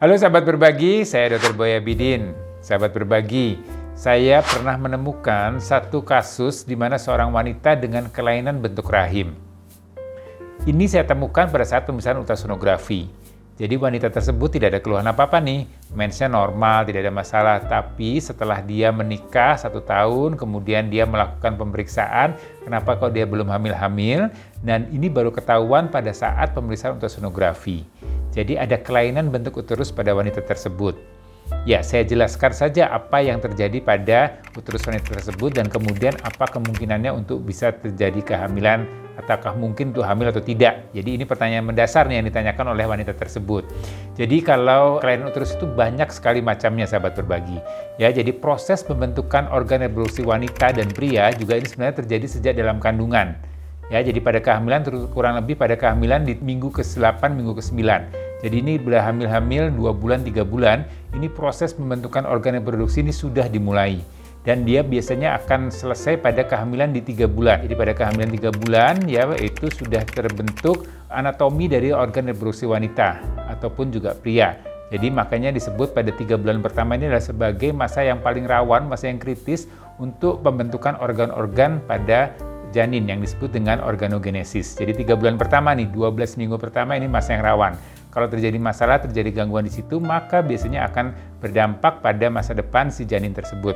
Halo sahabat berbagi, saya Dr. Boy Abidin. Sahabat berbagi, saya pernah menemukan satu kasus di mana seorang wanita dengan kelainan bentuk rahim. Ini saya temukan pada saat pemeriksaan ultrasonografi. Jadi wanita tersebut tidak ada keluhan apa-apa nih, mensnya normal, tidak ada masalah. Tapi setelah dia menikah 1 tahun, kemudian dia melakukan pemeriksaan, kenapa kok dia belum hamil-hamil, dan ini baru ketahuan pada saat pemeriksaan ultrasonografi. Jadi ada kelainan bentuk uterus pada wanita tersebut. Ya, saya jelaskan saja apa yang terjadi pada uterus wanita tersebut dan kemudian apa kemungkinannya untuk bisa terjadi kehamilan ataukah mungkin untuk hamil atau tidak. Jadi ini pertanyaan mendasar yang ditanyakan oleh wanita tersebut. Jadi kalau kelainan uterus itu banyak sekali macamnya sahabat berbagi. Ya, jadi proses pembentukan organ reproduksi wanita dan pria juga ini sebenarnya terjadi sejak dalam kandungan. Ya, jadi pada kehamilan kurang lebih pada kehamilan di minggu ke-8, minggu ke-9. Jadi ini bila hamil-hamil 2 bulan, 3 bulan, ini proses pembentukan organ reproduksi ini sudah dimulai. Dan dia biasanya akan selesai pada kehamilan di 3 bulan. Jadi pada kehamilan 3 bulan, ya itu sudah terbentuk anatomi dari organ reproduksi wanita ataupun juga pria. Jadi makanya disebut pada 3 bulan pertama ini adalah sebagai masa yang paling rawan, masa yang kritis untuk pembentukan organ-organ pada janin yang disebut dengan organogenesis. Jadi 3 bulan pertama nih, 12 minggu pertama ini masa yang rawan. Kalau terjadi masalah, terjadi gangguan di situ, maka biasanya akan berdampak pada masa depan si janin tersebut.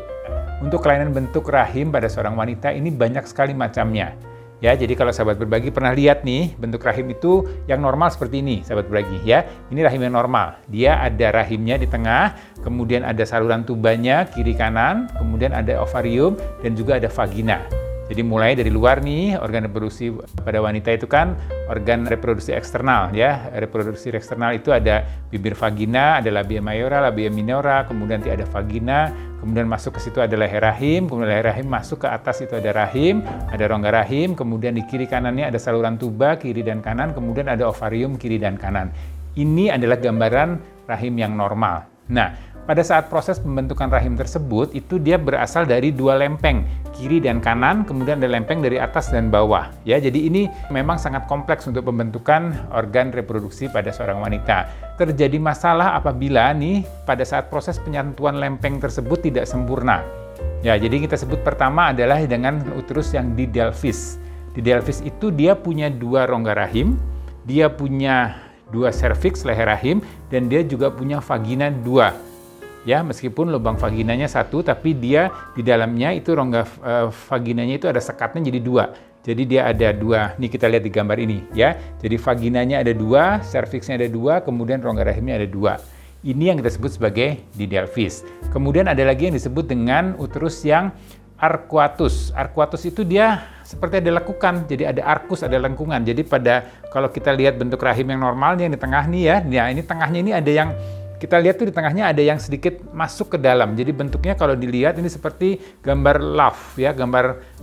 Untuk kelainan bentuk rahim pada seorang wanita ini banyak sekali macamnya. Ya, jadi kalau sahabat berbagi pernah lihat nih, bentuk rahim itu yang normal seperti ini, sahabat berbagi ya. Ini rahim yang normal. Dia ada rahimnya di tengah, kemudian ada saluran tubanya kiri kanan, kemudian ada ovarium dan juga ada vagina. Jadi mulai dari luar nih, organ reproduksi pada wanita itu kan organ reproduksi eksternal ya. Reproduksi eksternal itu ada bibir vagina, ada labia mayora, labia minora, kemudian ada vagina, kemudian masuk ke situ ada leher rahim, kemudian leher rahim masuk ke atas itu ada rahim, ada rongga rahim, kemudian di kiri kanannya ada saluran tuba kiri dan kanan, kemudian ada ovarium kiri dan kanan. Ini adalah gambaran rahim yang normal. Nah, pada saat proses pembentukan rahim tersebut, itu dia berasal dari 2 lempeng, kiri dan kanan, kemudian ada lempeng dari atas dan bawah. Ya, jadi ini memang sangat kompleks untuk pembentukan organ reproduksi pada seorang wanita. Terjadi masalah apabila nih pada saat proses penyatuan lempeng tersebut tidak sempurna. Ya, jadi kita sebut pertama adalah dengan uterus yang didelphi. Didelphi itu dia punya 2 rongga rahim, dia punya 2 serviks leher rahim, dan dia juga punya vagina 2. Ya, meskipun lubang vaginanya 1, tapi dia di dalamnya itu rongga vaginanya itu ada sekatnya jadi 2. Jadi dia ada 2. Nih kita lihat di gambar ini ya. Jadi vaginanya ada 2, serviksnya ada 2, kemudian rongga rahimnya ada 2. Ini yang kita sebut sebagai didelphi. Kemudian ada lagi yang disebut dengan uterus yang arcuatus. Arcuatus itu dia seperti ada lekukan, jadi ada arcus, ada lengkungan. Jadi kalau kita lihat bentuk rahim yang normal yang di tengah nih ya, nah ini tengahnya ini ada yang kita lihat tuh di tengahnya ada yang sedikit masuk ke dalam. Jadi bentuknya kalau dilihat ini seperti gambar love ya,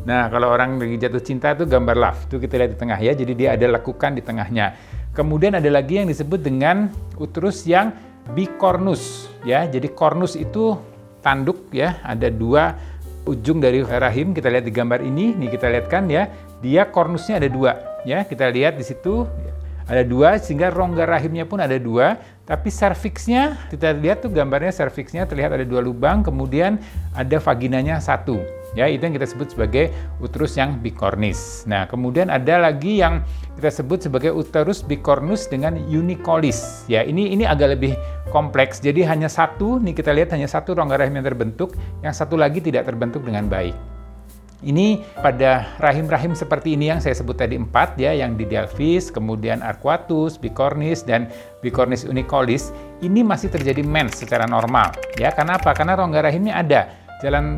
nah kalau orang lagi jatuh cinta itu gambar love. Itu kita lihat di tengah ya. Jadi dia ada lekukan di tengahnya. Kemudian ada lagi yang disebut dengan uterus yang bicornus ya. Jadi cornus itu tanduk ya, ada 2 ujung dari rahim. Kita lihat di gambar ini, nih kita lihat kan ya. Dia cornusnya ada 2 ya. Kita lihat di situ ada 2 sehingga rongga rahimnya pun ada 2. Tapi serviksnya, kita lihat tuh gambarnya serviksnya terlihat ada 2 lubang, kemudian ada vaginanya 1. Ya, itu yang kita sebut sebagai uterus yang bicornis. Nah, kemudian ada lagi yang kita sebut sebagai uterus bicornus dengan unicolis. Ya, ini agak lebih kompleks. Jadi hanya 1, nih kita lihat hanya 1 rongga rahim yang terbentuk, yang 1 lagi tidak terbentuk dengan baik. Ini pada rahim-rahim seperti ini yang saya sebut tadi 4 ya, yang didelphi, kemudian arcuatus, bicornis, dan bicornis unicolis, ini masih terjadi mens secara normal. Ya, karena apa? Karena rongga rahimnya ada.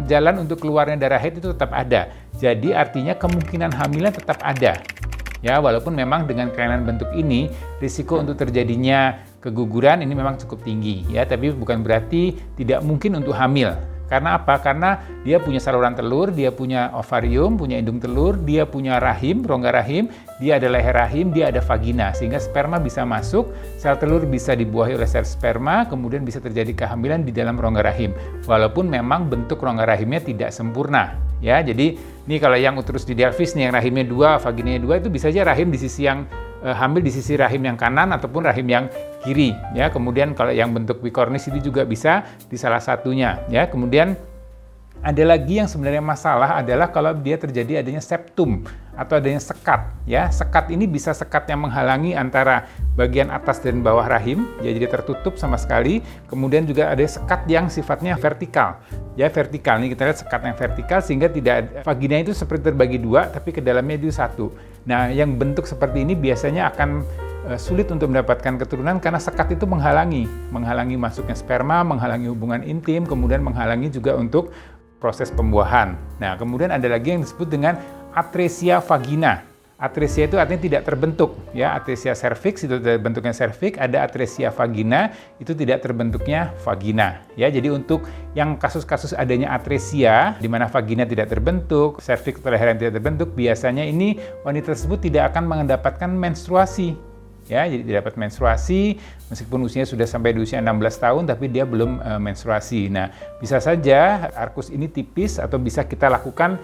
Jalan untuk keluarnya darah haid itu tetap ada. Jadi artinya kemungkinan hamilnya tetap ada. Ya, walaupun memang dengan kelainan bentuk ini, risiko untuk terjadinya keguguran ini memang cukup tinggi. Ya, tapi bukan berarti tidak mungkin untuk hamil. Karena apa? Karena dia punya saluran telur, dia punya ovarium, punya indung telur, dia punya rahim, rongga rahim, dia ada leher rahim, dia ada vagina. Sehingga sperma bisa masuk, sel telur bisa dibuahi oleh sel sperma, kemudian bisa terjadi kehamilan di dalam rongga rahim. Walaupun memang bentuk rongga rahimnya tidak sempurna. Ya, jadi ini kalau yang uterus didelphi nih, yang rahimnya 2, vaginanya 2, itu bisa aja rahim di sisi yang hamil di sisi rahim yang kanan ataupun rahim yang kiri, ya. Kemudian kalau yang bentuk bikornis ini juga bisa di salah satunya, ya. Kemudian ada lagi yang sebenarnya masalah adalah kalau dia terjadi adanya septum atau adanya sekat, ya. Sekat ini bisa sekat yang menghalangi antara bagian atas dan bawah rahim, ya, jadi tertutup sama sekali. Kemudian juga ada sekat yang sifatnya vertikal, ya, vertikal. Ini kita lihat sekat yang vertikal sehingga tidak vagina itu seperti terbagi dua, tapi ke dalamnya itu satu. Nah, yang bentuk seperti ini biasanya akan sulit untuk mendapatkan keturunan karena sekat itu menghalangi masuknya sperma, menghalangi hubungan intim, kemudian menghalangi juga untuk proses pembuahan. Nah, kemudian ada lagi yang disebut dengan atresia vagina. Atresia itu artinya tidak terbentuk, ya. Atresia cervix itu bentuknya cervix, ada atresia vagina itu tidak terbentuknya vagina, ya. Jadi untuk yang kasus-kasus adanya atresia di mana vagina tidak terbentuk, cervix atau leher yang tidak terbentuk, biasanya ini wanita tersebut tidak akan mendapatkan menstruasi. Ya, jadi dia dapat menstruasi meskipun usianya sudah sampai di usia 16 tahun tapi dia belum menstruasi. Nah, bisa saja arkus ini tipis atau bisa kita lakukan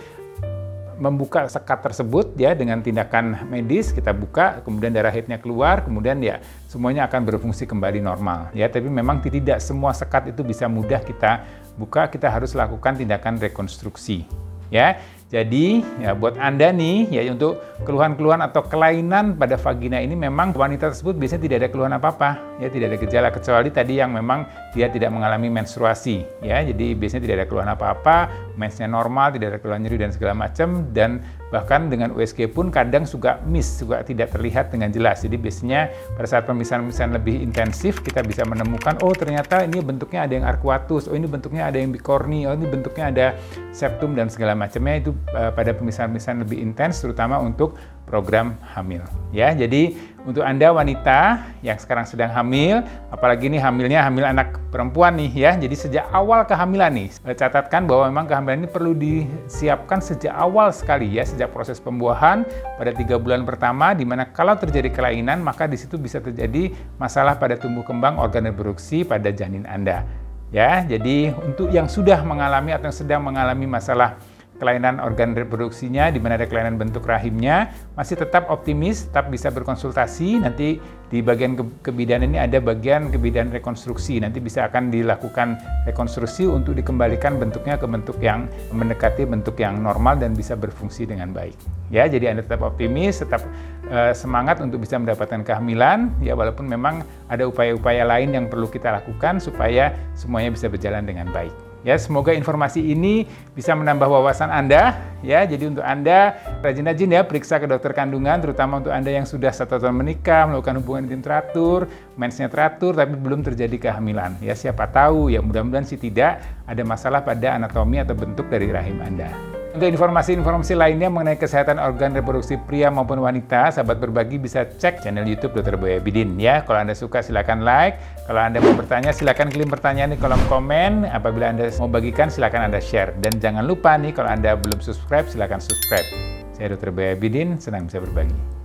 membuka sekat tersebut, ya, dengan tindakan medis. Kita buka, kemudian darah haidnya keluar, kemudian ya semuanya akan berfungsi kembali normal, ya. Tapi memang tidak semua sekat itu bisa mudah kita buka, kita harus lakukan tindakan rekonstruksi, ya. Jadi, ya, buat Anda nih, ya, untuk keluhan-keluhan atau kelainan pada vagina ini memang wanita tersebut biasanya tidak ada keluhan apa-apa, ya, tidak ada gejala kecuali tadi yang memang dia tidak mengalami menstruasi, ya. Jadi biasanya tidak ada keluhan apa-apa, mensnya normal, tidak ada keluhan nyeri dan segala macam, dan bahkan dengan USG pun kadang juga tidak terlihat dengan jelas. Jadi biasanya pada saat pemisahan-pemisahan lebih intensif kita bisa menemukan, oh ternyata ini bentuknya ada yang arkuatus, oh ini bentuknya ada yang bikorni, oh ini bentuknya ada septum dan segala macamnya. Itu pada pemisahan-pemisahan lebih intens terutama untuk program hamil, ya. Jadi untuk Anda wanita yang sekarang sedang hamil, apalagi ini hamil anak perempuan nih, ya. Jadi sejak awal kehamilan nih, catatkan bahwa memang kehamilan ini perlu disiapkan sejak awal sekali, ya, sejak proses pembuahan pada 3 bulan pertama, di mana kalau terjadi kelainan maka di situ bisa terjadi masalah pada tumbuh kembang organ reproduksi pada janin Anda, ya. Jadi untuk yang sudah mengalami atau yang sedang mengalami masalah kelainan organ reproduksinya, di mana ada kelainan bentuk rahimnya, masih tetap optimis, tetap bisa berkonsultasi. Nanti di bagian kebidanan ini ada bagian kebidanan rekonstruksi. Nanti bisa akan dilakukan rekonstruksi untuk dikembalikan bentuknya ke bentuk yang mendekati bentuk yang normal dan bisa berfungsi dengan baik. Ya, jadi Anda tetap optimis, tetap semangat untuk bisa mendapatkan kehamilan, ya, walaupun memang ada upaya-upaya lain yang perlu kita lakukan supaya semuanya bisa berjalan dengan baik. Ya, semoga informasi ini bisa menambah wawasan Anda, ya. Jadi untuk Anda rajin-rajin, ya, periksa ke dokter kandungan, terutama untuk Anda yang sudah 1 tahun menikah, melakukan hubungan intim teratur, mensnya teratur tapi belum terjadi kehamilan. Ya, siapa tahu, ya, mudah-mudahan sih tidak ada masalah pada anatomi atau bentuk dari rahim Anda. Untuk informasi-informasi lainnya mengenai kesehatan organ reproduksi pria maupun wanita, sahabat berbagi bisa cek channel YouTube Dr. Boy Abidin, ya. Kalau Anda suka silakan like, kalau Anda mau bertanya silakan kirim pertanyaan di kolom komen. Apabila Anda mau bagikan silakan Anda share, dan jangan lupa nih kalau Anda belum subscribe silakan subscribe. Saya Dr. Boy Abidin, senang bisa berbagi.